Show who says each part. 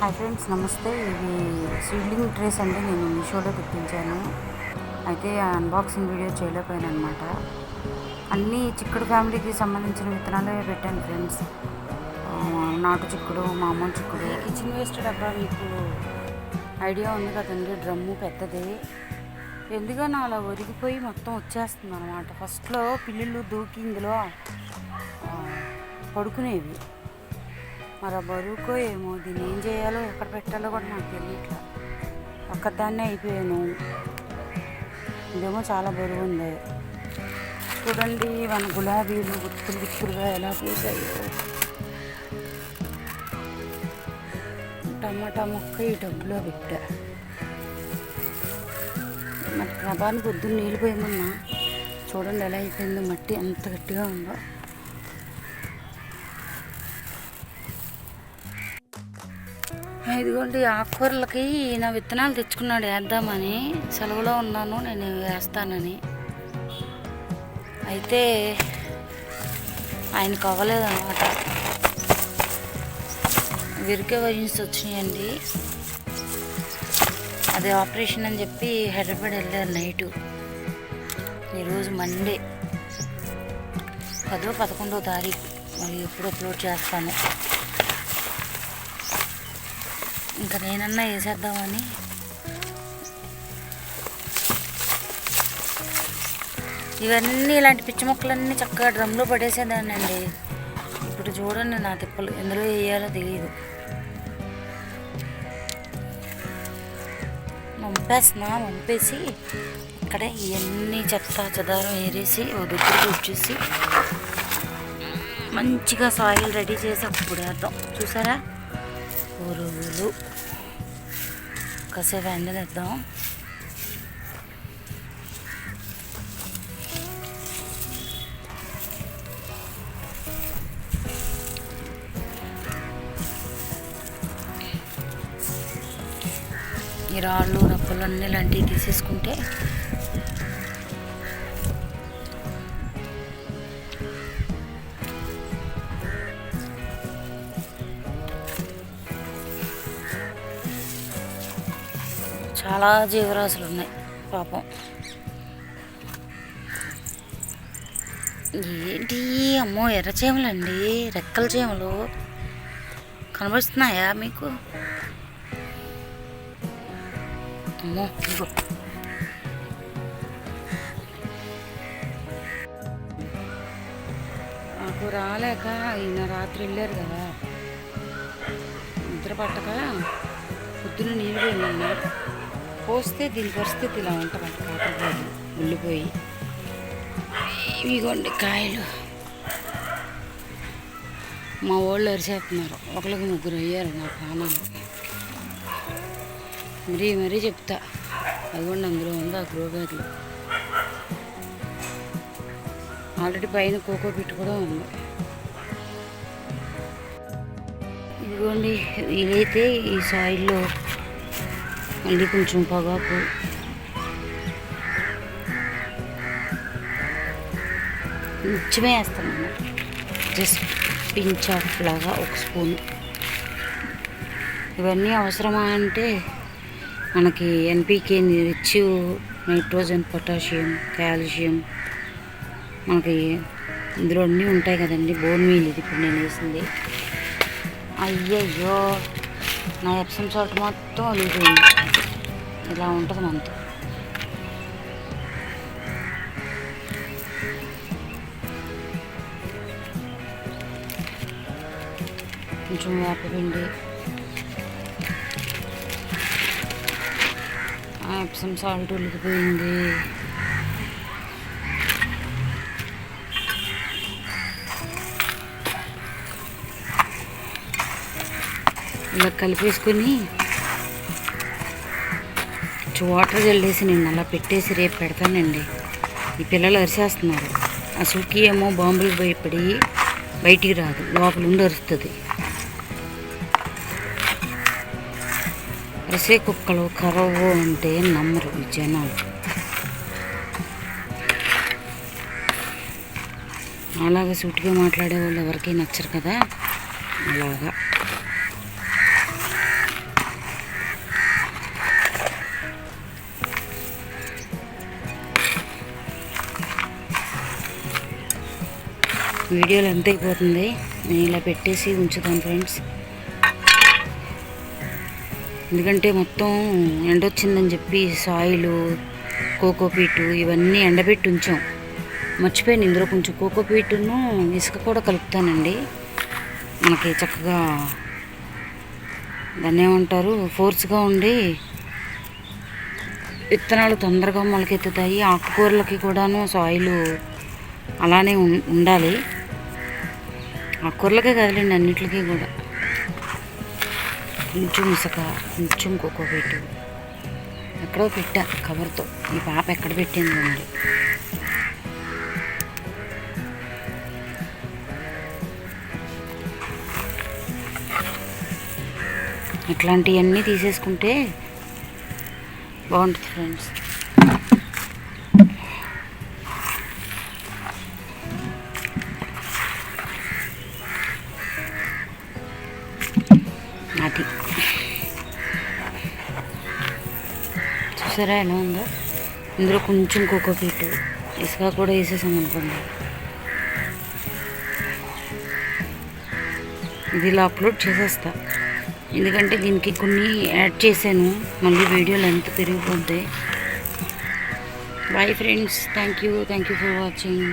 Speaker 1: Hi friends, నమస్తే. ఇవి seedling trace అండి. నేను మీషోలో తెప్పించాను. అయితే అన్బాక్సింగ్ వీడియో చేయలేకపోయాను అనమాట. అన్నీ చిక్కుడు ఫ్యామిలీకి సంబంధించిన విత్తనాలే పెట్టాను ఫ్రెండ్స్. నాటు చిక్కుడు, మామూలు చిక్కుడు. కిచెన్ వేస్ట్ డబ్బా మీకు ఐడియా ఉంది కదండి, డ్రమ్ము పెద్దది. ఎందుకని అలా ఒరిగిపోయి మొత్తం వచ్చేస్తుంది అనమాట. ఫస్ట్లో పిల్లులు దూకి ఇందులో పడుకునేవి. మరి ఆ బరువుకో ఏమో, దీన్ని ఏం చేయాలో ఎక్కడ పెట్టాలో కూడా నాకు తెలియట్లా. ఒక్కదాన్నే అయిపోయాను. ఇదేమో చాలా బరువు ఉంది. చూడండి మన గులాబీలు గుత్తులు గుత్తులుగా ఎలా పూసాయో. టమాటా మొక్క ఈ డబ్బులో పెట్టా. మరి ప్రభాని పొద్దున్న నీళ్ళు పోయిందన్నా. చూడండి ఎలా అయిపోయిందో, మట్టి ఎంత గట్టిగా ఉందో. ఇదిగోండి, ఆకుకూరలకి నా విత్తనాలు తెచ్చుకున్నాడు వేద్దామని. సెలవులో ఉన్నాను, నేను వేస్తానని. అయితే ఆయనకు అవ్వలేదన్నమాట. విరికే వైన్స్ వచ్చినాయండి. అది ఆపరేషన్ అని చెప్పి హైదరాబాద్ వెళ్ళారు నైటు. ఈరోజు మండే, 10-11వ తారీఖు. మరి ఎప్పుడు అప్లోడ్ చేస్తాను. ఇంకా నేనన్నా వేసేద్దామని. ఇవన్నీ ఇలాంటి పిచ్చి మొక్కలన్నీ చక్కగా డ్రమ్లో పడేసేదానండి. ఇప్పుడు చూడండి నా తిప్పలు, ఎందులో వేయాలో తెలియదు. వంపేసి ఇక్కడే ఇవన్నీ చెత్త చెదారం ఏరేసి ఒక దగ్గరికి వచ్చేసి మంచిగా సాయిల్ రెడీ చేసి అప్పుడు వేద్దాం. చూసారా, పురుగులు కాసేపు ఎండనిద్దాం. ఈ రాళ్ళు రప్పలు అన్నీ ఇలాంటివి తీసేసుకుంటే చాలా జీవరాశులు ఉన్నాయి పాపం. ఏంటి అమ్మో, ఎర్రచీమలండి, రెక్కల చీమలు కనబడుతున్నాయా మీకు? అమ్మో, ఇగో నాకు రాలేక ఈయన రాత్రి వెళ్ళారు కదా, నిద్ర పట్టక పొద్దున్న నీళ్ళు పోయిందన్నా. పోస్తే దీని పరిస్థితి ఇలా ఉంటుంది. కాకపోతే ఉల్లిపోయి ఇవిగోండి కాయలు. మా వాళ్ళు అరిచేస్తున్నారు. ఒకరికి 3 అయ్యారు నా ప్రాణాలు. మరీ చెప్తా. అదిగోండి అందులో ఉంది ఆ గ్రో బ్యాగ్లో. ఆల్రెడీ పైన కోకో పిట్టు కూడా ఉంది. ఇదిగోండి, ఇదైతే ఈ సాయిల్లో మళ్ళీ కొంచెం పొగాకు, కొంచెమే వేస్తాను. జస్ట్ పించ్ ఆఫ్ లాగా 1 స్పూన్. ఇవన్నీ అవసరమా అంటే మనకి NPK, rich nitrogen, potassium, calcium మనకి ఇందులో అన్నీ ఉంటాయి కదండి. బోన్ మీల్ ఇది ఇప్పుడు నేను వేసింది. అయ్యయ్యో, నా ఎప్సమ్ సాల్ట్ మొత్తం ఒలిగిపోయింది. ఇలా ఉంటుంది మనతో. కొంచెం వేపపిండి, ఎప్సమ్ సాల్ట్ ఒలిగిపోయింది. ఇలా కలిపేసుకొని వాటర్ జల్లేసి నేను అలా పెట్టేసి రేపు పెడతానండి. ఈ పిల్లలు అరిసేస్తున్నారు. ఆ సుఖి ఏమో బాంబులు భయపడి బయటికి రాదు, లోపల ఉండి అరుస్తుంది. అరిసే కుక్కలు కరవు అంటే నమ్మరు ఈ జనాలు. అలాగే సూటిగా మాట్లాడే వాళ్ళు ఎవరికి నచ్చరు కదా, అలాగా వీడియోలు ఎంత అయిపోతుంది. నేను ఇలా పెట్టేసి ఉంచుతాను ఫ్రెండ్స్, ఎందుకంటే మొత్తం ఎండొచ్చిందని చెప్పి సాయిలు, కోకోపీటు ఇవన్నీ ఎండబెట్టి ఉంచాం. మర్చిపోయాను, ఇందులో కొంచెం కోకోపీటును ఇసుక కూడా కలుపుతానండి. మనకి చక్కగా దాన్ని ఏమంటారు, ఫోర్స్గా ఉండి విత్తనాలు తొందరగా మొలకెత్తుతాయి. ఆకుకూరలకి కూడాను సాయిలు అలానే ఉండాలి. ఆకుకూరలకే కదలండి, అన్నిటికీ కూడా. కొంచెం ఇసుక, కొంచెం కోకోపీటు ఎక్కడో పెట్టా కవర్తో. ఈ పాప ఎక్కడ పెట్టింది అండి. ఇట్లాంటివన్నీ తీసేసుకుంటే బాగుంటుంది ఫ్రెండ్స్. అది చూసారా ఎలా ఉందో. ఇందులో కొంచెం కోకోపీటు, ఇసుక కూడా వేసేసాం అనుకోండి. ఇది ఇలా అప్లోడ్ చేసేస్తా, ఎందుకంటే దీనికి కొన్ని యాడ్ చేశాను. మళ్ళీ వీడియోలు ఎంత పెరిగిపోతాయి. Bye friends, thank you for watching.